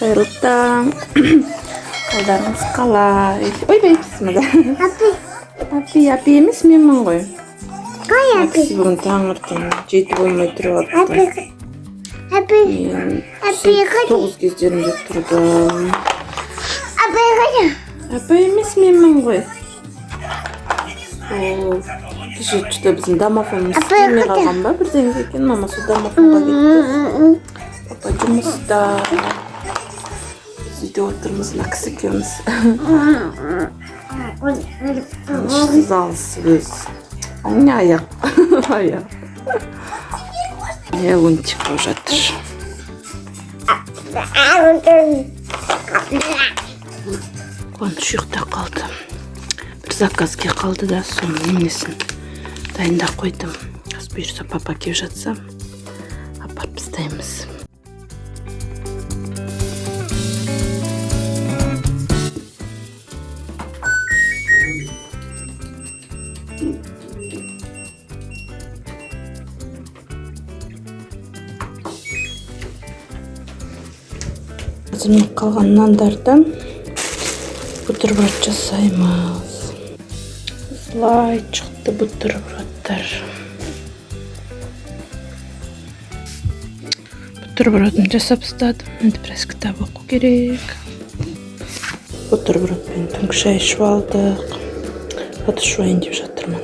Қайырлы таң. Қалдарыңыз қалай? Ойбай, бісміллә. Апи емес, менмін ғой. Қай апи? Сіз бүгін таңертең 7 болмай тұрып Апи. Мен 9 кездерінде тұрдым. Апи қайда? Апа емес, менмін ғой. Кеше түшті біздің домофонымыз істемей қалған ба? Бірден екен, мама сол домофонға кетті. Папа жұмыста. Біз үйде отырмыз, мына кісі екеуміз. Тыныштыз алысыз. Не аяқ. Аяқ. Лунтик болып жатыр. Қуаныш ұйықта қалды. Бір заказге қалды да, соның немесін дайындап қойдым. Қазір бұйырса папа келіп жатса, апарып тастаймыз. Қазір қалған нандардан бутерброд жасаймыз. Осылай шықты бутербродтар. Бутербродын жасап тастадым. Енді біраз кітап оқу керек. Бутербродпен түнгі шай ішіп алдық. Ыдыс жуайын деп жатырмын.